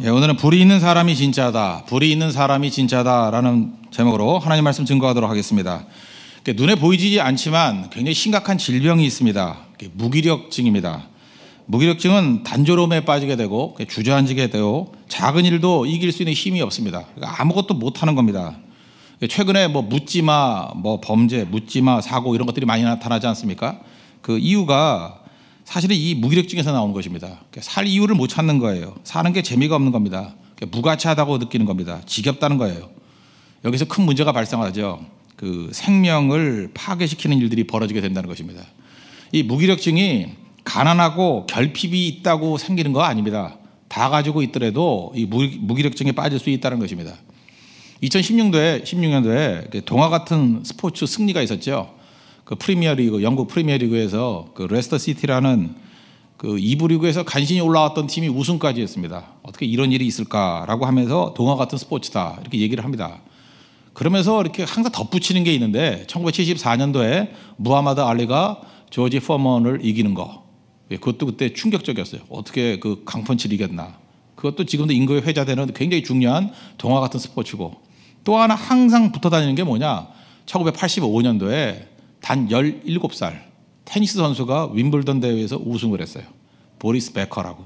예, 오늘은 불이 있는 사람이 진짜다, 불이 있는 사람이 진짜다라는 제목으로 하나님 말씀 증거하도록 하겠습니다. 눈에 보이지 않지만 굉장히 심각한 질병이 있습니다. 무기력증입니다. 무기력증은 단조로움에 빠지게 되고 주저앉게 되고 작은 일도 이길 수 있는 힘이 없습니다. 그러니까 아무것도 못하는 겁니다. 최근에 뭐 묻지마, 뭐 범죄, 묻지마, 사고 이런 것들이 많이 나타나지 않습니까? 그 이유가 사실은 이 무기력증에서 나오는 것입니다. 살 이유를 못 찾는 거예요. 사는 게 재미가 없는 겁니다. 무가치하다고 느끼는 겁니다. 지겹다는 거예요. 여기서 큰 문제가 발생하죠. 그 생명을 파괴시키는 일들이 벌어지게 된다는 것입니다. 이 무기력증이 가난하고 결핍이 있다고 생기는 거 아닙니다. 다 가지고 있더라도 이 무기력증에 빠질 수 있다는 것입니다. 2016년도에 동화 같은 스포츠 승리가 있었죠. 그 프리미어리그, 영국 프리미어리그에서 그 레스터 시티라는 그 2부 리그에서 간신히 올라왔던 팀이 우승까지 했습니다. 어떻게 이런 일이 있을까라고 하면서 동화 같은 스포츠다 이렇게 얘기를 합니다. 그러면서 이렇게 항상 덧붙이는 게 있는데 1974년도에 무하마드 알리가 조지 포먼을 이기는 거, 그것도 그때 충격적이었어요. 어떻게 그 강펀치를 이겼나. 그것도 지금도 인거에 회자되는 굉장히 중요한 동화 같은 스포츠고, 또 하나 항상 붙어 다니는 게 뭐냐, 1985년도에 단 17살 테니스 선수가 윈블던 대회에서 우승을 했어요. 보리스 베커라고.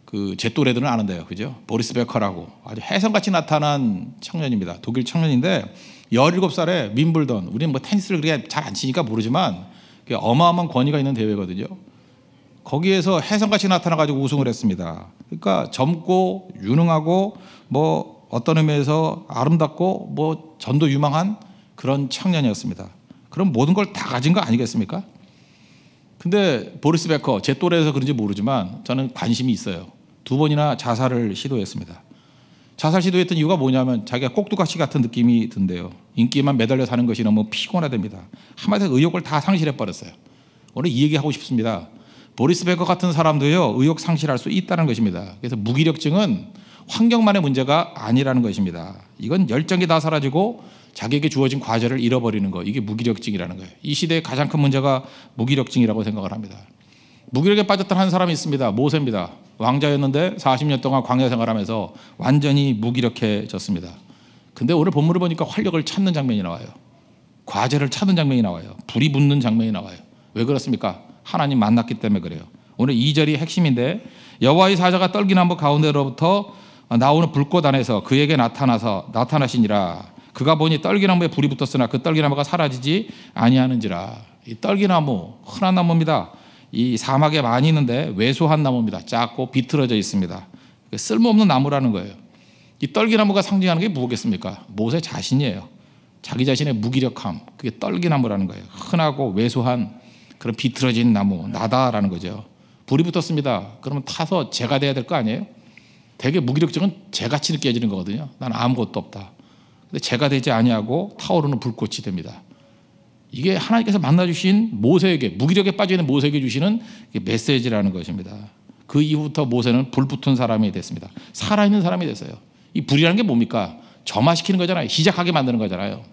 그 제 또래들은 아는데요, 그죠? 보리스 베커라고 아주 혜성같이 나타난 청년입니다. 독일 청년인데 17살에 윈블던, 우리는 뭐 테니스를 그렇게 잘 안 치니까 모르지만 어마어마한 권위가 있는 대회거든요. 거기에서 혜성같이 나타나가지고 우승을 했습니다. 그러니까 젊고 유능하고 뭐 어떤 의미에서 아름답고 뭐 전도 유망한 그런 청년이었습니다. 그럼 모든 걸 다 가진 거 아니겠습니까? 근데 보리스 베커, 제 또래에서 그런지 모르지만 저는 관심이 있어요. 2번이나 자살을 시도했습니다. 자살 시도했던 이유가 뭐냐면 자기가 꼭두가시 같은 느낌이 든대요. 인기에만 매달려 사는 것이 너무 피곤하답니다. 한마디로 의욕을 다 상실해버렸어요. 오늘 이 얘기하고 싶습니다. 보리스 베커 같은 사람도요, 의욕 상실할 수 있다는 것입니다. 그래서 무기력증은 환경만의 문제가 아니라는 것입니다. 이건 열정이 다 사라지고 자기에게 주어진 과제를 잃어버리는 거, 이게 무기력증이라는 거예요. 이 시대의 가장 큰 문제가 무기력증이라고 생각을 합니다. 무기력에 빠졌던 한 사람이 있습니다. 모세입니다. 왕자였는데 40년 동안 광야 생활하면서 완전히 무기력해졌습니다. 근데 오늘 본문을 보니까 활력을 찾는 장면이 나와요. 과제를 찾는 장면이 나와요. 불이 붙는 장면이 나와요. 왜 그렇습니까? 하나님 만났기 때문에 그래요. 오늘 2절이 핵심인데, 여호와의 사자가 떨기나무 가운데로부터 나오는 불꽃 안에서 그에게 나타나시니라. 그가 보니 떨기나무에 불이 붙었으나 그 떨기나무가 사라지지 아니하는지라. 이 떨기나무 흔한 나무입니다. 이 사막에 많이 있는데 왜소한 나무입니다. 작고 비틀어져 있습니다. 쓸모없는 나무라는 거예요. 이 떨기나무가 상징하는 게 뭐겠습니까? 모세 자신이에요. 자기 자신의 무기력함, 그게 떨기나무라는 거예요. 흔하고 왜소한 그런 비틀어진 나무, 나다라는 거죠. 불이 붙었습니다. 그러면 타서 재가 돼야 될 거 아니에요? 되게 무기력증은 재같이 느껴지는 거거든요. 난 아무것도 없다. 근데 재가 되지 아니하고 타오르는 불꽃이 됩니다. 이게 하나님께서 만나주신 모세에게, 무기력에 빠져있는 모세에게 주시는 메시지라는 것입니다. 그 이후부터 모세는 불 붙은 사람이 됐습니다. 살아있는 사람이 됐어요. 이 불이라는 게 뭡니까? 점화시키는 거잖아요. 시작하게 만드는 거잖아요.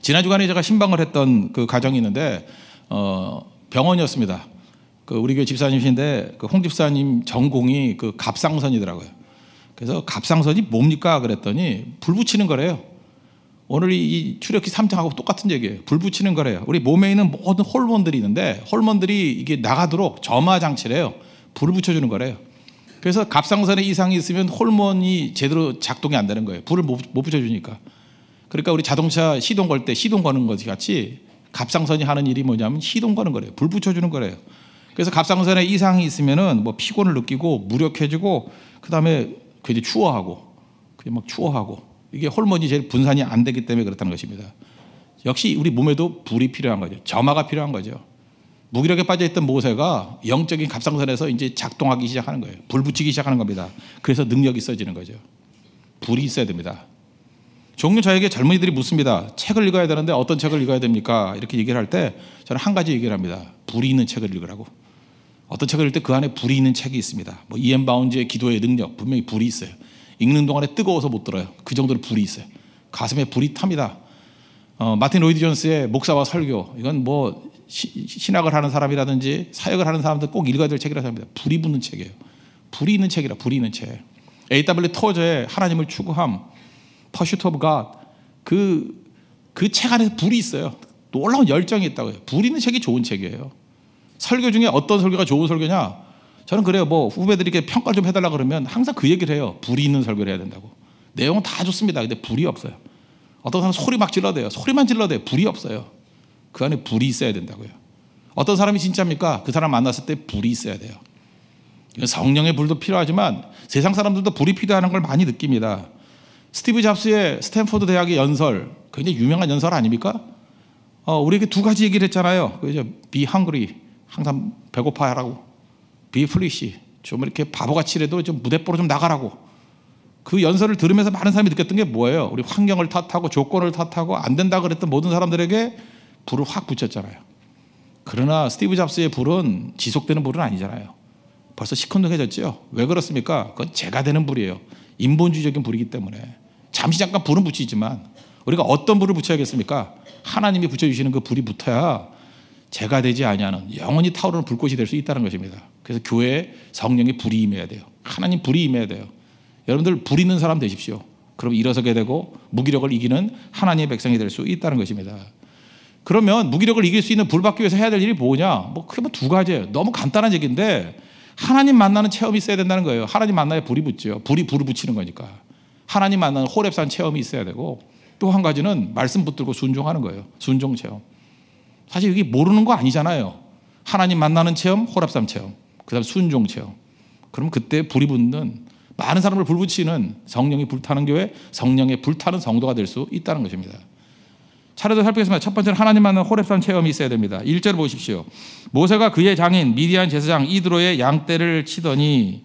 지난 주간에 제가 신방을 했던 그 가정이 있는데 병원이었습니다. 그 우리 교회 집사님이신데 그 홍 집사님 전공이 그 갑상선이더라고요. 그래서 갑상선이 뭡니까? 그랬더니 불 붙이는 거래요. 오늘 이 출애굽기 3장하고 똑같은 얘기예요. 불 붙이는 거래요. 우리 몸에 있는 모든 호르몬들이 있는데 호르몬들이 이게 나가도록 점화 장치래요. 불을 붙여주는 거래요. 그래서 갑상선에 이상이 있으면 호르몬이 제대로 작동이 안 되는 거예요. 불을 못 붙여주니까. 그러니까 우리 자동차 시동 걸 때 시동 거는 것 같이 갑상선이 하는 일이 뭐냐면 시동 거는 거래요. 불 붙여주는 거래요. 그래서 갑상선에 이상이 있으면은 뭐 피곤을 느끼고 무력해지고, 그 다음에 굉장히 추워하고, 그냥 막 추워하고, 이게 호르몬이 제일 분산이 안 되기 때문에 그렇다는 것입니다. 역시 우리 몸에도 불이 필요한 거죠. 점화가 필요한 거죠. 무기력에 빠져있던 모세가 영적인 갑상선에서 이제 작동하기 시작하는 거예요. 불 붙이기 시작하는 겁니다. 그래서 능력이 있어지는 거죠. 불이 있어야 됩니다. 종종 저에게 젊은이들이 묻습니다. 책을 읽어야 되는데 어떤 책을 읽어야 됩니까? 이렇게 얘기를 할 때 저는 한 가지 얘기를 합니다. 불이 있는 책을 읽으라고. 어떤 책을 읽을 때 그 안에 불이 있는 책이 있습니다. 뭐 이엠 바운즈의 기도의 능력, 분명히 불이 있어요. 읽는 동안에 뜨거워서 못 들어요. 그 정도로 불이 있어요. 가슴에 불이 탑니다. 마틴 로이드 존스의 목사와 설교, 이건 뭐 신학을 하는 사람이라든지 사역을 하는 사람들 꼭 읽어야 될 책이라고 합니다. 불이 붙는 책이에요. 불이 있는 책이라. 불이 있는 책. A.W. 토저의 하나님을 추구함, Pursuit of God, 그 책 안에 불이 있어요. 놀라운 열정이 있다고요. 불 있는 책이 좋은 책이에요. 설교 중에 어떤 설교가 좋은 설교냐? 저는 그래요. 뭐 후배들에게 평가를 좀 해달라 그러면 항상 그 얘기를 해요. 불이 있는 설교를 해야 된다고. 내용은 다 좋습니다. 근데 불이 없어요. 어떤 사람은 소리 막 질러대요. 소리만 질러대요. 불이 없어요. 그 안에 불이 있어야 된다고요. 어떤 사람이 진짜입니까? 그 사람 만났을 때 불이 있어야 돼요. 성령의 불도 필요하지만 세상 사람들도 불이 필요하는 걸 많이 느낍니다. 스티브 잡스의 스탠포드 대학의 연설, 굉장히 유명한 연설 아닙니까? 우리에게 두 가지 얘기를 했잖아요. 그죠? Be hungry, 항상 배고파하라고. Be foolish, 좀 이렇게 바보같이라도 좀 무대뽀로 좀 나가라고. 그 연설을 들으면서 많은 사람이 느꼈던 게 뭐예요? 우리 환경을 탓하고 조건을 탓하고 안 된다 그랬던 모든 사람들에게 불을 확 붙였잖아요. 그러나 스티브 잡스의 불은 지속되는 불은 아니잖아요. 벌써 시큰둥해졌죠. 왜 그렇습니까? 그건 제가 되는 불이에요. 인본주의적인 불이기 때문에. 잠시 잠깐 불은 붙이지만 우리가 어떤 불을 붙여야겠습니까? 하나님이 붙여주시는 그 불이 붙어야 제가 되지 아니하는 영원히 타오르는 불꽃이 될 수 있다는 것입니다. 그래서 교회에 성령의 불이 임해야 돼요. 하나님 불이 임해야 돼요. 여러분들 불 있는 사람 되십시오. 그럼 일어서게 되고 무기력을 이기는 하나님의 백성이 될 수 있다는 것입니다. 그러면 무기력을 이길 수 있는 불 받기 위해서 해야 될 일이 뭐냐? 크게 두 가지예요. 너무 간단한 얘기인데 하나님 만나는 체험이 있어야 된다는 거예요. 하나님 만나야 불이 붙죠. 불이 불을 붙이는 거니까. 하나님 만나는 호렙산 체험이 있어야 되고 또 한 가지는 말씀 붙들고 순종하는 거예요. 순종 체험. 사실 여기 모르는 거 아니잖아요. 하나님 만나는 체험, 호렙산 체험, 그다음 순종 체험. 그럼 그때 불이 붙는 많은 사람을 불붙이는 성령이 불타는 교회, 성령의 불타는 성도가 될 수 있다는 것입니다. 차례도 살피겠습니다. 첫 번째는 하나님 만나는 호렙산 체험이 있어야 됩니다. 1절 보십시오. 모세가 그의 장인 미디안 제사장 이드로의 양떼를 치더니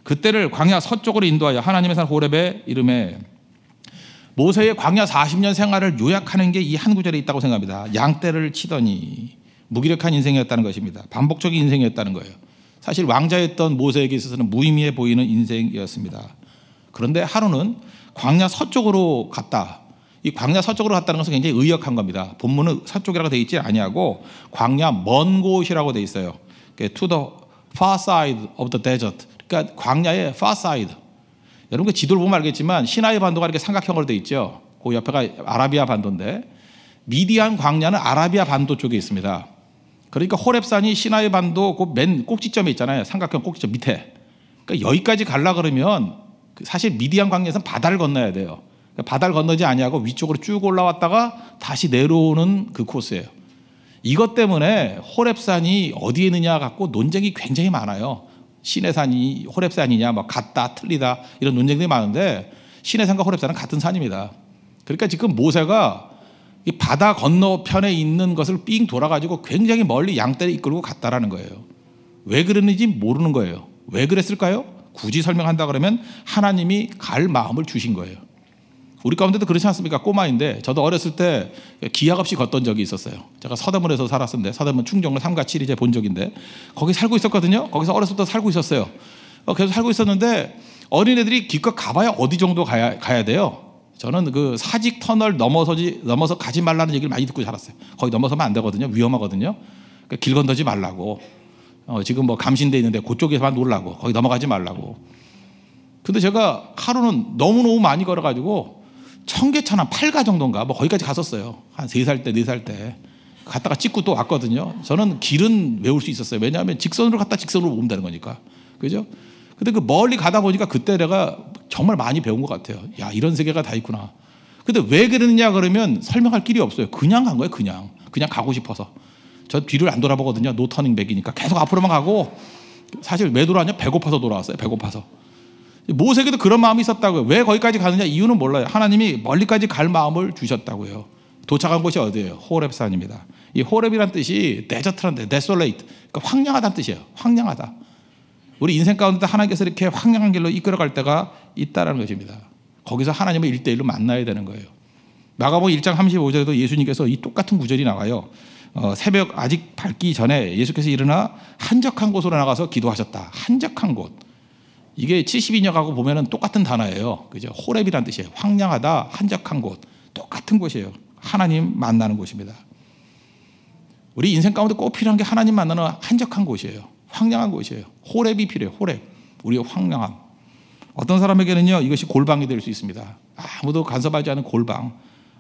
그때를 광야 서쪽으로 인도하여 하나님의 산 호렙에 이름에. 모세의 광야 40년 생활을 요약하는 게 이 한 구절에 있다고 생각합니다. 양떼를 치더니 무기력한 인생이었다는 것입니다. 반복적인 인생이었다는 거예요. 사실 왕자였던 모세에게 있어서는 무의미해 보이는 인생이었습니다. 그런데 하루는 광야 서쪽으로 갔다. 이 광야 서쪽으로 갔다는 것은 굉장히 의역한 겁니다. 본문은 서쪽이라고 되어 있지 아니하고 광야 먼 곳이라고 되어 있어요. To the far side of the desert. 그러니까 광야의 far side. 여러분 그 지도를 보면 알겠지만 시나이 반도가 이렇게 삼각형으로 되어 있죠. 그 옆에가 아라비아 반도인데 미디안 광야는 아라비아 반도 쪽에 있습니다. 그러니까 호렙산이 시나이 반도 그 맨 꼭지점에 있잖아요. 삼각형 꼭지점 밑에. 그러니까 여기까지 가려 그러면 사실 미디안 광야에서는 바다를 건너야 돼요. 그러니까 바다를 건너지 아니하고 위쪽으로 쭉 올라왔다가 다시 내려오는 그 코스예요. 이것 때문에 호렙산이 어디에 있느냐 갖고 논쟁이 굉장히 많아요. 시내산이 호렙산이냐, 뭐 같다, 틀리다 이런 논쟁들이 많은데 시내산과 호렙산은 같은 산입니다. 그러니까 지금 모세가 이 바다 건너편에 있는 것을 삥 돌아가지고 굉장히 멀리 양떼를 이끌고 갔다라는 거예요. 왜 그랬는지 모르는 거예요. 왜 그랬을까요? 굳이 설명한다 그러면 하나님이 갈 마음을 주신 거예요. 우리 가운데도 그렇지 않습니까? 꼬마인데 저도 어렸을 때 기약 없이 걷던 적이 있었어요. 제가 서대문에서 살았었는데 서대문 충정로 3가 7이제 본 적인데 거기 살고 있었거든요. 거기서 어렸을 때 살고 있었어요. 계속 살고 있었는데 어린애들이 기껏 가봐야 어디 정도 가야 돼요. 저는 그 사직 터널 넘어서 가지 말라는 얘기를 많이 듣고 자랐어요. 거기 넘어서면 안 되거든요. 위험하거든요. 그러니까 길 건너지 말라고. 지금 뭐 감신돼 있는데 그쪽에서만 놀라고. 거기 넘어가지 말라고. 근데 제가 하루는 너무너무 많이 걸어가지고 청계천 한 8가 정도인가 뭐 거기까지 갔었어요. 한 3살 때 4살 때 갔다가 찍고 또 왔거든요. 저는 길은 외울 수 있었어요. 왜냐하면 직선으로 갔다 직선으로 오면 되는 거니까. 그죠? 근데 그 멀리 가다 보니까 그때 내가 정말 많이 배운 것 같아요. 야, 이런 세계가 다 있구나. 근데 왜 그러느냐 그러면 설명할 길이 없어요. 그냥 간 거예요. 그냥 가고 싶어서. 저 뒤를 안 돌아보거든요. 노 터닝 백이니까 계속 앞으로만 가고. 사실 왜 돌아왔냐? 배고파서 돌아왔어요. 배고파서. 모세에게도 그런 마음이 있었다고요. 왜 거기까지 가느냐? 이유는 몰라요. 하나님이 멀리까지 갈 마음을 주셨다고요. 도착한 곳이 어디예요? 호렙산입니다. 이 호렙이란 뜻이 데저트란데 desolate, 그러니까 황량하다는 뜻이에요. 황량하다. 우리 인생 가운데 하나님께서 이렇게 황량한 길로 이끌어갈 때가 있다는 것입니다. 거기서 하나님을 1대1로 만나야 되는 거예요. 마가복음 1장 35절에도 예수님께서 이 똑같은 구절이 나와요. 새벽 아직 밝기 전에 예수께서 일어나 한적한 곳으로 나가서 기도하셨다. 한적한 곳. 이게 72년하고 보면은 똑같은 단어예요. 그죠? 호렙이라는 뜻이에요. 황량하다, 한적한 곳. 똑같은 곳이에요. 하나님 만나는 곳입니다. 우리 인생 가운데 꼭 필요한 게 하나님 만나는 한적한 곳이에요. 황량한 곳이에요. 호렙이 필요해요. 호렙. 우리의 황량함. 어떤 사람에게는요, 이것이 골방이 될 수 있습니다. 아무도 간섭하지 않은 골방.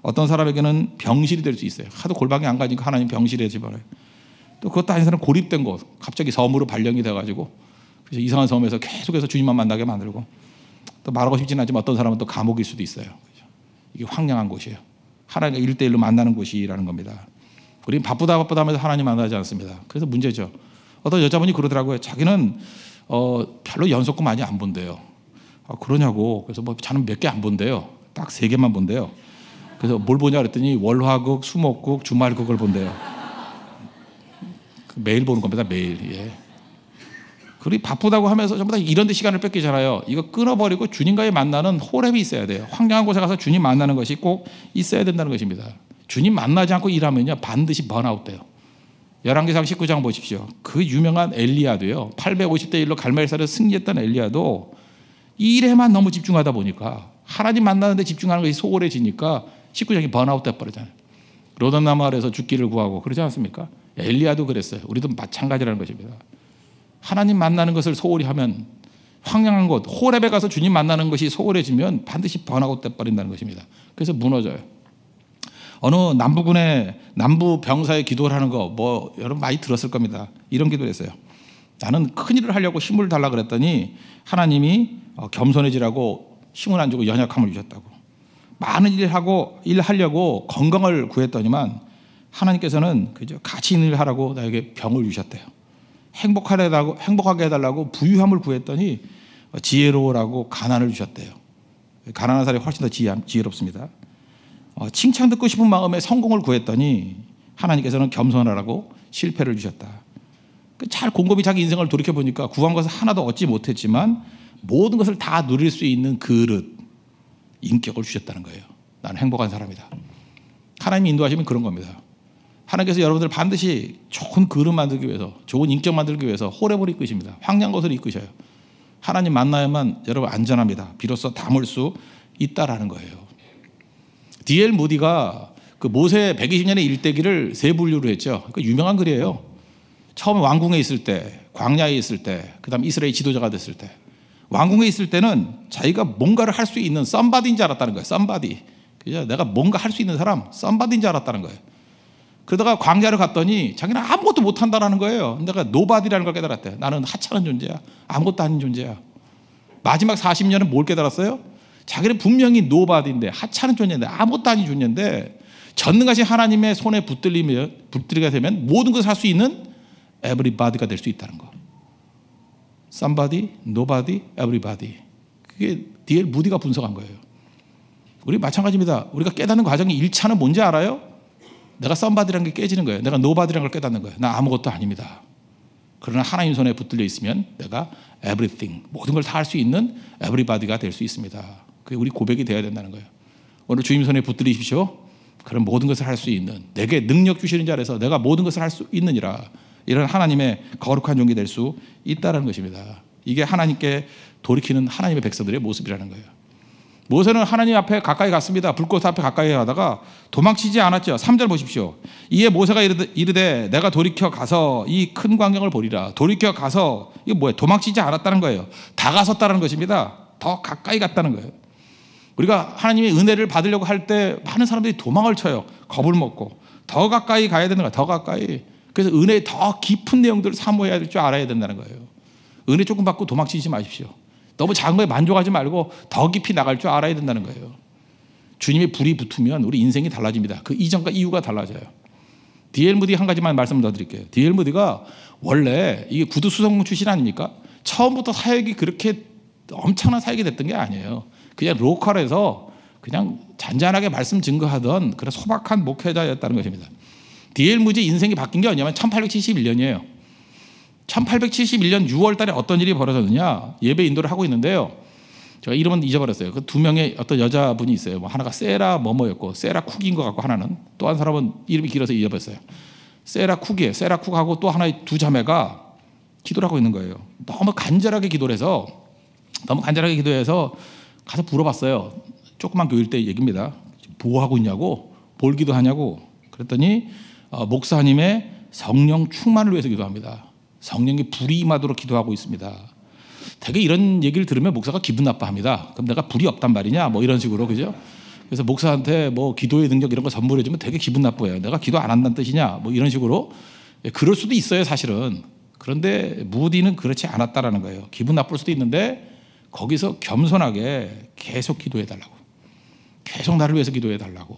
어떤 사람에게는 병실이 될 수 있어요. 하도 골방이 안 가니까 하나님 병실에 집어넣어요. 또 그것도 아닌 사람은 고립된 곳, 갑자기 섬으로 발령이 돼가지고 그래서 이상한 섬에서 계속해서 주님만 만나게 만들고, 또 말하고 싶진 않지만 어떤 사람은 또 감옥일 수도 있어요. 이게 황량한 곳이에요. 하나님과 1대1로 만나는 곳이라는 겁니다. 우리는 바쁘다 하면서 하나님 만나지 않습니다. 그래서 문제죠. 어떤 여자분이 그러더라고요. 자기는 별로 연속극 많이 안 본대요. 그러냐고. 그래서 뭐 저는 몇 개 안 본대요. 딱 3개만 본대요. 그래서 뭘 보냐 그랬더니 월화극, 수목극, 주말극을 본대요. 매일 보는 겁니다. 매일. 예. 그리고 바쁘다고 하면서 전부 다 이런 데 시간을 뺏기잖아요. 이거 끊어버리고 주님과의 만나는 호랩이 있어야 돼요. 황량한 곳에 가서 주님 만나는 것이 꼭 있어야 된다는 것입니다. 주님 만나지 않고 일하면요, 반드시 번아웃 돼요. 열왕기상 19장 보십시오. 그 유명한 엘리야도요, 850대 1로 갈멜산을 승리했던 엘리야도 일에만 너무 집중하다 보니까, 하나님 만나는데 집중하는 것이 소홀해지니까 19장이 번아웃 돼버리잖아요. 로던나무 아래에서 죽기를 구하고 그러지 않습니까? 엘리야도 그랬어요. 우리도 마찬가지라는 것입니다. 하나님 만나는 것을 소홀히 하면, 황량한 곳 호렙에 가서 주님 만나는 것이 소홀해지면 반드시 번아웃 돼버린다는 것입니다. 그래서 무너져요. 어느 남부군의 남부 병사의 기도를 하는 거 뭐 여러분 많이 들었을 겁니다. 이런 기도를 했어요. 나는 큰일을 하려고 힘을 달라 그랬더니 하나님이 겸손해지라고 힘을 안 주고 연약함을 주셨다고. 많은 일하려고 건강을 구했더니만 하나님께서는 그저 가치 있는 일을 하라고 나에게 병을 주셨대요. 행복하게 해달라고 부유함을 구했더니 지혜로우라고 가난을 주셨대요. 가난한 사람이 훨씬 더 지혜롭습니다. 칭찬 듣고 싶은 마음에 성공을 구했더니 하나님께서는 겸손하라고 실패를 주셨다. 잘 곰곰이 자기 인생을 돌이켜보니까 구한 것을 하나도 얻지 못했지만 모든 것을 다 누릴 수 있는 그릇, 인격을 주셨다는 거예요. 나는 행복한 사람이다. 하나님이 인도하시면 그런 겁니다. 하나님께서 여러분들 반드시 좋은 그릇 만들기 위해서, 좋은 인격 만들기 위해서 호렙을 이끄십니다. 황량한 곳을 이끄셔요. 하나님 만나야만 여러분 안전합니다. 비로소 담을 수 있다라는 거예요. D.L. 무디가 그 모세 120년의 일대기를 3분류로 했죠. 그 유명한 글이에요. 처음에 왕궁에 있을 때, 광야에 있을 때, 그 다음 이스라엘 지도자가 됐을 때. 왕궁에 있을 때는 자기가 뭔가를 할 수 있는 썸바디인 줄 알았다는 거예요. 썸바디. 그죠? 내가 뭔가 할 수 있는 사람, 썸바디인 줄 알았다는 거예요. 그러다가 광야를 갔더니 자기는 아무것도 못한다라는 거예요. 내가 노바디라는 걸 깨달았대요. 나는 하찮은 존재야. 아무것도 아닌 존재야. 마지막 40년은 뭘 깨달았어요? 자기는 분명히 노바디인데, 하찮은 존재인데, 아무것도 아닌 존재인데, 전능하신 하나님의 손에 붙들게 되면 모든 것을 할 수 있는 everybody가 될 수 있다는 거. somebody, nobody, everybody. 그게 D.L. 무디가 분석한 거예요. 우리 마찬가지입니다. 우리가 깨닫는 과정이 1차는 뭔지 알아요? 내가 somebody라는 게 깨지는 거예요. 내가 nobody라는 걸 깨닫는 거예요. 나 아무것도 아닙니다. 그러나 하나님 손에 붙들려 있으면 내가 everything, 모든 걸 다 할 수 있는 everybody가 될 수 있습니다. 그게 우리 고백이 되어야 된다는 거예요. 오늘 주님 손에 붙들리십시오. 그럼 모든 것을 할 수 있는, 내게 능력 주시는 자리에서 내가 모든 것을 할 수 있느니라. 이런 하나님의 거룩한 종이 될 수 있다는 것입니다. 이게 하나님께 돌이키는 하나님의 백성들의 모습이라는 거예요. 모세는 하나님 앞에 가까이 갔습니다. 불꽃 앞에 가까이 가다가 도망치지 않았죠. 3절 보십시오. 이에 모세가 이르되 내가 돌이켜 가서 이 큰 광경을 보리라. 돌이켜 가서, 이게 뭐예요? 도망치지 않았다는 거예요. 다가섰다는 것입니다. 더 가까이 갔다는 거예요. 우리가 하나님의 은혜를 받으려고 할 때 많은 사람들이 도망을 쳐요. 겁을 먹고. 더 가까이 가야 되는 거예요. 더 가까이. 그래서 은혜의 더 깊은 내용들을 사모해야 될 줄 알아야 된다는 거예요. 은혜 조금 받고 도망치지 마십시오. 너무 작은 거에 만족하지 말고 더 깊이 나갈 줄 알아야 된다는 거예요. 주님의 불이 붙으면 우리 인생이 달라집니다. 그 이전과 이후가 달라져요. D.L. 무디 한 가지만 말씀 더 드릴게요. D.L. 무디가 원래 이게 구두 수송공 출신 아닙니까? 처음부터 사역이 그렇게 엄청난 사역이 됐던 게 아니에요. 그냥 로컬에서 그냥 잔잔하게 말씀 증거하던 그런 소박한 목회자였다는 것입니다. D.L. 무디 인생이 바뀐 게 뭐냐면 1871년이에요. 1871년 6월 달에 어떤 일이 벌어졌느냐, 예배 인도를 하고 있는데요. 제가 이름은 잊어버렸어요. 그 2명의 어떤 여자분이 있어요. 뭐 하나가 세라 뭐뭐였고, 세라 쿡인 것 같고, 하나는 또 한 사람은 이름이 길어서 잊어버렸어요. 세라 쿡이에요. 세라 쿡하고 또 하나의 2자매가 기도를 하고 있는 거예요. 너무 간절하게 기도해서 가서 물어봤어요. 조그만 교일 때 얘기입니다. 뭐 하고 있냐고, 뭘 기도하냐고. 그랬더니 목사님의 성령 충만을 위해서 기도합니다. 성령의 불이 임하도록 기도하고 있습니다. 되게 이런 얘기를 들으면 목사가 기분 나빠합니다. 그럼 내가 불이 없단 말이냐, 뭐 이런 식으로, 그죠? 그래서 목사한테 뭐 기도의 능력 이런 거 선물해주면 되게 기분 나빠요. 내가 기도 안 한다는 뜻이냐, 뭐 이런 식으로. 그럴 수도 있어요, 사실은. 그런데 무디는 그렇지 않았다라는 거예요. 기분 나쁠 수도 있는데 거기서 겸손하게 계속 기도해 달라고, 계속 나를 위해서 기도해 달라고.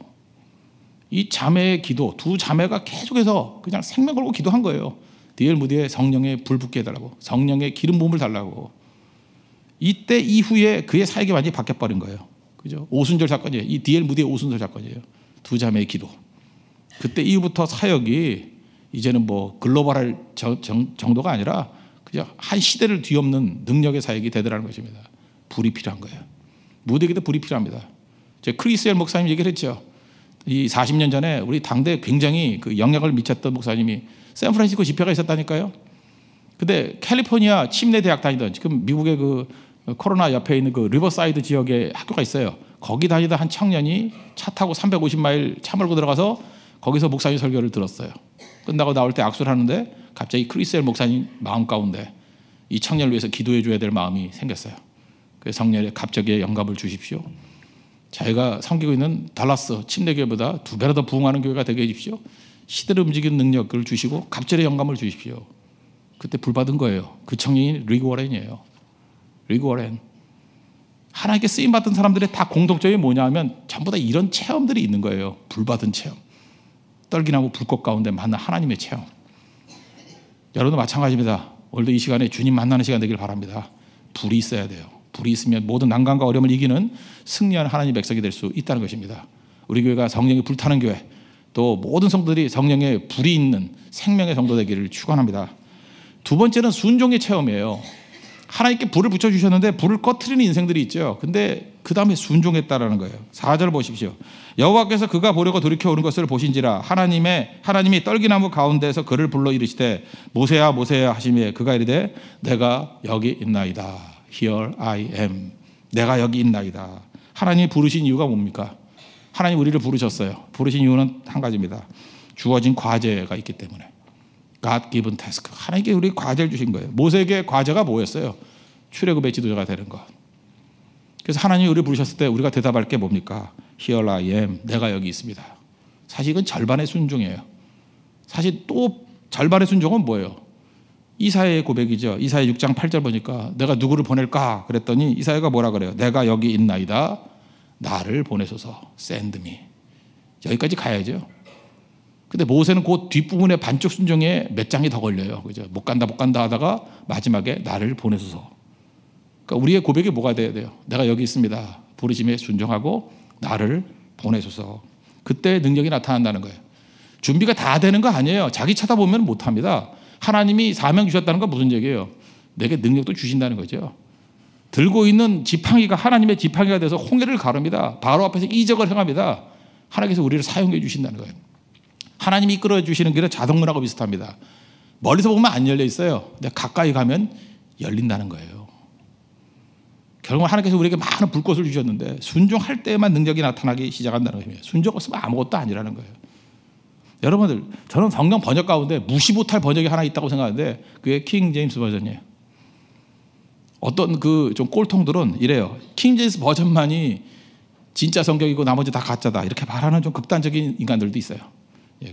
이 자매의 기도, 두 자매가 계속해서 그냥 생명 걸고 기도한 거예요. D.L. 무디의 성령의 불 붙게 해달라고, 성령의 기름 부음을 달라고. 이때 이후에 그의 사역이 완전히 바뀌어버린 거예요. 그죠? 오순절 사건이에요. 이 D.L. 무디의 오순절 사건이에요. 두 자매의 기도. 그때 이후부터 사역이 이제는 뭐 글로벌할 정도가 아니라 그냥 한 시대를 뒤엎는 능력의 사역이 되더라는 것입니다. 불이 필요한 거예요. 무디에게도 불이 필요합니다. 크리스엘 목사님 얘기를 했죠. 이 40년 전에 우리 당대에 굉장히 그 영향을 미쳤던 목사님이 샌프란시스코 집회가 있었다니까요. 근데 캘리포니아 침례 대학 다니던, 지금 미국의 그 코로나 옆에 있는 그 리버사이드 지역에 학교가 있어요. 거기 다니던 한 청년이 차 타고 350마일 차 몰고 들어가서 거기서 목사님 설교를 들었어요. 끝나고 나올 때 악수를 하는데 갑자기 크리스엘 목사님 마음 가운데 이 청년을 위해서 기도해 줘야 될 마음이 생겼어요. 그래서 성령의 갑자기 영감을 주십시오. 자기가 섬기고 있는 달라스 침례교회보다 2배나 더 부흥하는 교회가 되게 해주십시오. 시대를 움직이는 능력을 주시고 갑절의 영감을 주십시오. 그때 불 받은 거예요. 그 청년이 리그 워렌이에요. 리그 워렌. 하나님께 쓰임받은 사람들의 다 공통점이 뭐냐 하면 전부 다 이런 체험들이 있는 거예요. 불 받은 체험. 떨기나무 불꽃 가운데 만난 하나님의 체험. 여러분도 마찬가지입니다. 오늘도 이 시간에 주님 만나는 시간 되길 바랍니다. 불이 있어야 돼요. 불이 있으면 모든 난관과 어려움을 이기는 승리한 하나님의 백성이 될 수 있다는 것입니다. 우리 교회가 성령이 불타는 교회, 또 모든 성도들이 성령의 불이 있는 생명의 성도 되기를 축원합니다. 두 번째는 순종의 체험이에요. 하나님께 불을 붙여주셨는데 불을 꺼트리는 인생들이 있죠. 근데 그 다음에 순종했다라는 거예요. 4절 보십시오. 여호와께서 그가 보려고 돌이켜 오는 것을 보신지라 하나님이 떨기나무 가운데에서 그를 불러 이르시되 모세야 모세야 하시며 그가 이르되 내가 여기 있나이다. Here I am. 내가 여기 있나이다. 하나님이 부르신 이유가 뭡니까? 하나님 우리를 부르셨어요. 부르신 이유는 한 가지입니다. 주어진 과제가 있기 때문에. God given task. 하나님께 우리 과제를 주신 거예요. 모세에게 과제가 뭐였어요? 출애굽의 지도자가 되는 것. 그래서 하나님이 우리를 부르셨을 때 우리가 대답할 게 뭡니까? Here I am. 내가 여기 있습니다. 사실 이건 절반의 순종이에요. 사실 또 절반의 순종은 뭐예요? 이사야의 고백이죠. 이사야 6장 8절 보니까 내가 누구를 보낼까? 그랬더니 이사야가 뭐라 그래요? 내가 여기 있나이다. 나를 보내소서. Send me. 여기까지 가야죠. 근데 모세는 그 뒷부분에 반쪽 순종에 몇 장이 더 걸려요. 그죠? 못 간다 하다가 마지막에 나를 보내소서. 그러니까 우리의 고백이 뭐가 돼야 돼요? 내가 여기 있습니다. 부르심에 순종하고 나를 보내소서. 그때 능력이 나타난다는 거예요. 준비가 다 되는 거 아니에요. 자기 쳐다보면 못합니다. 하나님이 사명 주셨다는 건 무슨 얘기예요? 내게 능력도 주신다는 거죠. 들고 있는 지팡이가 하나님의 지팡이가 돼서 홍해를 가릅니다. 바로 앞에서 이적을 행합니다. 하나님께서 우리를 사용해 주신다는 거예요. 하나님이 이끌어 주시는 길은 자동문하고 비슷합니다. 멀리서 보면 안 열려 있어요. 근데 가까이 가면 열린다는 거예요. 결국 하나님께서 우리에게 많은 불꽃을 주셨는데 순종할 때만 능력이 나타나기 시작한다는 거예요. 순종 없으면 아무것도 아니라는 거예요. 여러분들, 저는 성경 번역 가운데 무시 못할 번역이 하나 있다고 생각하는데 그게 킹 제임스 버전이에요. 어떤 그 좀 꼴통들은 이래요. 킹 제임스 버전만이 진짜 성경이고 나머지 다 가짜다 이렇게 말하는 좀 극단적인 인간들도 있어요.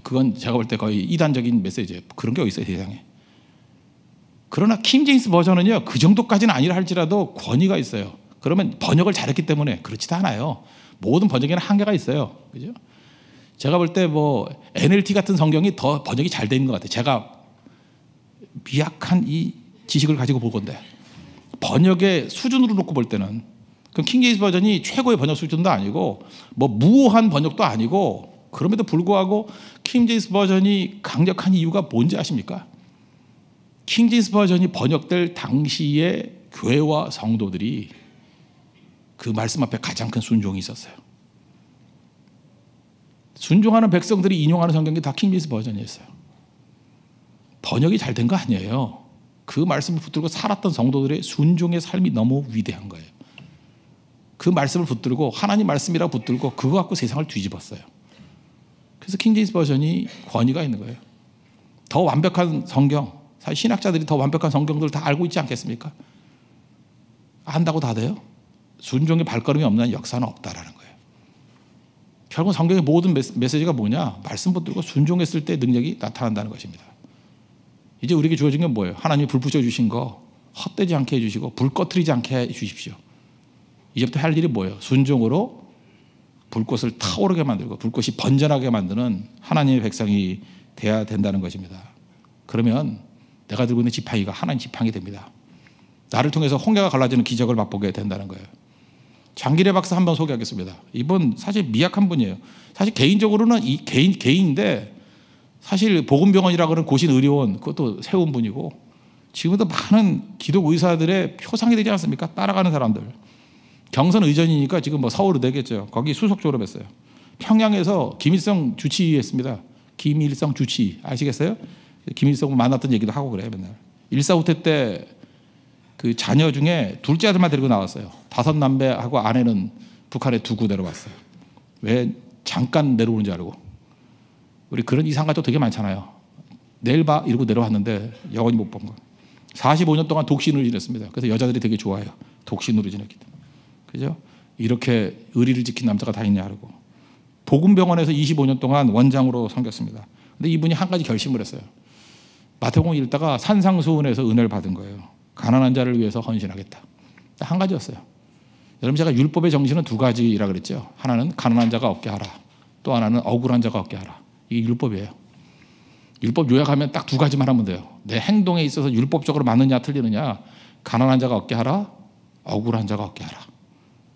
그건 제가 볼 때 거의 이단적인 메시지예요. 그런 게 어디 있어요, 세상에. 그러나 킹 제임스 버전은요, 그 정도까지는 아니라 할지라도 권위가 있어요. 그러면 번역을 잘했기 때문에 그렇지도 않아요. 모든 번역에는 한계가 있어요. 그죠? 제가 볼 때 뭐 NLT 같은 성경이 더 번역이 잘 돼 있는 것 같아요. 제가 미약한 이 지식을 가지고 보건데 번역의 수준으로 놓고 볼 때는 그럼 킹 제임스 버전이 최고의 번역 수준도 아니고 뭐 무오한 번역도 아니고 그럼에도 불구하고 킹 제임스 버전이 강력한 이유가 뭔지 아십니까? 킹 제임스 버전이 번역될 당시에 교회와 성도들이 그 말씀 앞에 가장 큰 순종이 있었어요. 순종하는 백성들이 인용하는 성경이 다 킹 제임스 버전이었어요. 번역이 잘 된 거 아니에요. 그 말씀을 붙들고 살았던 성도들의 순종의 삶이 너무 위대한 거예요. 그 말씀을 붙들고 하나님 말씀이라고 붙들고 그거 갖고 세상을 뒤집었어요. 그래서 킹 제임스 버전이 권위가 있는 거예요. 더 완벽한 성경, 사실 신학자들이 더 완벽한 성경들을 다 알고 있지 않겠습니까? 안다고 다 돼요? 순종의 발걸음이 없는 역사는 없다라는 거예요. 결국 성경의 모든 메시지가 뭐냐? 말씀 붙들고 순종했을 때 능력이 나타난다는 것입니다. 이제 우리에게 주어진 게 뭐예요? 하나님이 불 붙여주신 거 헛되지 않게 해주시고 불 꺼트리지 않게 해주십시오. 이제부터 할 일이 뭐예요? 순종으로 불꽃을 타오르게 만들고 불꽃이 번전하게 만드는 하나님의 백성이 돼야 된다는 것입니다. 그러면 내가 들고 있는 지팡이가 하나님 지팡이 됩니다. 나를 통해서 홍해가 갈라지는 기적을 맛보게 된다는 거예요. 장기래 박사 한번 소개하겠습니다. 이분 사실 미약한 분이에요. 사실 개인적으로는 개인인데 사실 복음병원이라고 그러는 고신 의료원 그것도 세운 분이고 지금도 많은 기독 의사들의 표상이 되지 않습니까? 따라가는 사람들. 경선 의전이니까 지금 뭐 서울로 되겠죠. 거기 수석 졸업했어요. 평양에서 김일성 주치의했습니다. 김일성 주치의 아시겠어요? 김일성 만났던 얘기도 하고 그래요 맨날. 일사후퇴 때 그 자녀 중에 둘째 아들만 데리고 나왔어요. 5남매하고 아내는 북한에 두고 내려왔어요. 왜? 잠깐 내려오는 줄 알고. 우리 그런 이상가족 되게 많잖아요. 내일 봐 이러고 내려왔는데 영원히 못 본 거. 45년 동안 독신으로 지냈습니다. 그래서 여자들이 되게 좋아해요. 독신으로 지냈기 때문에. 그죠? 이렇게 의리를 지킨 남자가 다 있냐 하고. 복음병원에서 25년 동안 원장으로 섬겼습니다. 근데 이분이 한 가지 결심을 했어요. 마태복음 읽다가 산상수훈에서 은혜를 받은 거예요. 가난한 자를 위해서 헌신하겠다. 딱 한 가지였어요. 여러분 제가 율법의 정신은 2가지라 그랬죠. 하나는 가난한 자가 얻게 하라. 또 하나는 억울한 자가 얻게 하라. 이게 율법이에요. 율법 요약하면 딱 2가지만 하면 돼요. 내 행동에 있어서 율법적으로 맞느냐 틀리느냐. 가난한 자가 얻게 하라. 억울한 자가 얻게 하라.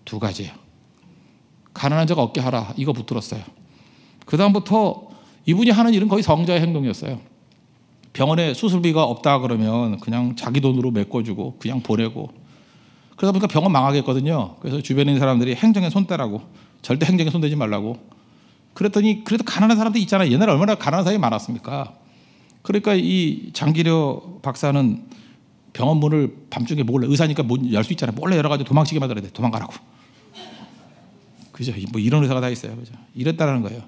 2가지예요. 가난한 자가 얻게 하라. 이거 붙들었어요. 그 다음부터 이분이 하는 일은 거의 성자의 행동이었어요. 병원에 수술비가 없다 그러면 그냥 자기 돈으로 메꿔주고 그냥 보내고 그러다 보니까 병원 망하겠거든요. 그래서 주변에 있는 사람들이 행정에 손대라고 절대 행정에 손대지 말라고 그랬더니 그래도 가난한 사람들 있잖아요. 옛날에 얼마나 가난한 사람이 많았습니까? 그러니까 이 장기려 박사는 병원 문을 밤중에 몰래 의사니까 문 열 수 있잖아요. 몰래 열어가지고 도망치게 만들어야 돼. 도망가라고. 그죠? 뭐 이런 의사가 다 있어요. 그죠? 이랬다는 거예요.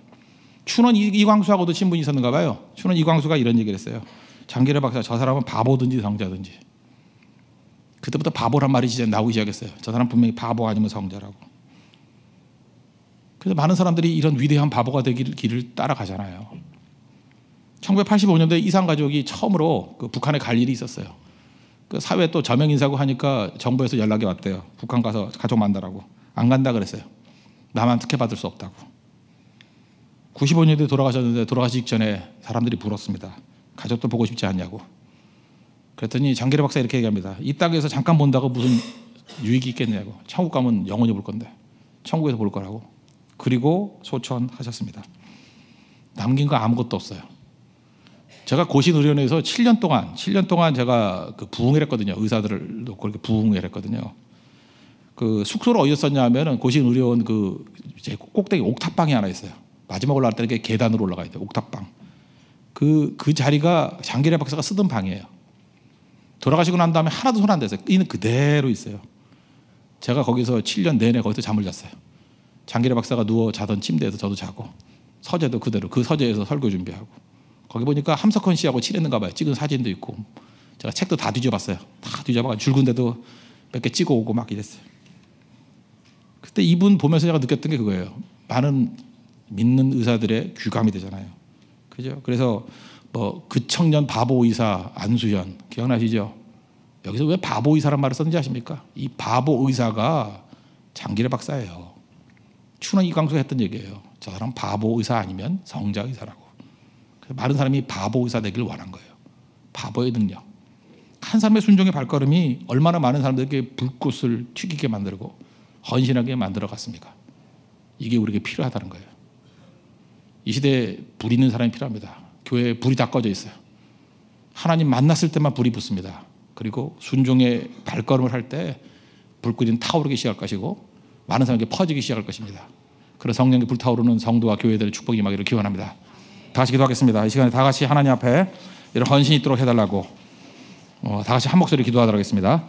춘원 이광수하고도 친분이 있었는가 봐요. 춘원 이광수가 이런 얘기를 했어요. 장기래 박사 저 사람은 바보든지 성자든지. 그때부터 바보란 말이 이제 나오기 시작했어요. 저 사람 분명히 바보 아니면 성자라고. 그래서 많은 사람들이 이런 위대한 바보가 되기를 길을 따라가잖아요. 1985년도에 이산 가족이 처음으로 그 북한에 갈 일이 있었어요. 그 사회 또 저명 인사고 하니까 정부에서 연락이 왔대요. 북한 가서 가족 만나라고. 안 간다 그랬어요. 나만 특혜 받을 수 없다고. 95년도에 돌아가셨는데 돌아가시기 전에 사람들이 물었습니다. 가족도 보고 싶지 않냐고. 그랬더니 장기래 박사 이렇게 얘기합니다. 이 땅에서 잠깐 본다고 무슨 유익이 있겠냐고. 천국 가면 영원히 볼 건데. 천국에서 볼 거라고. 그리고 소천하셨습니다. 남긴 거 아무것도 없어요. 제가 고신의료원에서 7년 동안 제가 그 부흥을 했거든요. 의사들을 놓고 그렇게 부흥을 했거든요. 그 숙소를 어디서 썼냐 하면은 고신의료원 그 꼭대기 옥탑방이 하나 있어요. 마지막 올라갈 때 이렇게 계단으로 올라가야 돼요. 옥탑방. 그 자리가 장기래 박사가 쓰던 방이에요. 돌아가시고 난 다음에 하나도 손 안 댔어요. 이는 그대로 있어요. 제가 거기서 7년 내내 거기서 잠을 잤어요. 장기래 박사가 누워 자던 침대에서 저도 자고 서재도 그대로 그 서재에서 설교 준비하고 거기 보니까 함석헌 씨하고 칠했는가 봐요. 찍은 사진도 있고 제가 책도 다 뒤져봤어요. 다 뒤져봐서 줄근데도 몇 개 찍어 오고 막 이랬어요. 그때 이분 보면서 제가 느꼈던 게 그거예요. 많은 믿는 의사들의 귀감이 되잖아요. 그죠? 그래서 뭐 그 청년 바보 의사 안수현 기억나시죠? 여기서 왜 바보 의사란 말을 썼는지 아십니까? 이 바보 의사가 장기래 박사예요. 춘원 이광수가 했던 얘기예요. 저 사람 바보 의사 아니면 성자 의사라고. 그래서 많은 사람이 바보 의사 되기를 원한 거예요. 바보의 능력. 한 사람의 순종의 발걸음이 얼마나 많은 사람들에게 불꽃을 튀기게 만들고 헌신하게 만들어 갔습니까? 이게 우리에게 필요하다는 거예요. 이 시대에 불 있는 사람이 필요합니다. 교회에 불이 다 꺼져 있어요. 하나님 만났을 때만 불이 붙습니다. 그리고 순종의 발걸음을 할 때 불꽃이 타오르기 시작할 것이고 많은 사람에게 퍼지기 시작할 것입니다. 그런 성령의 불타오르는 성도와 교회들의 축복이 임하기를 기원합니다. 다 같이 기도하겠습니다. 이 시간에 다 같이 하나님 앞에 이런 헌신이 있도록 해달라고 다 같이 한 목소리 기도하도록 하겠습니다.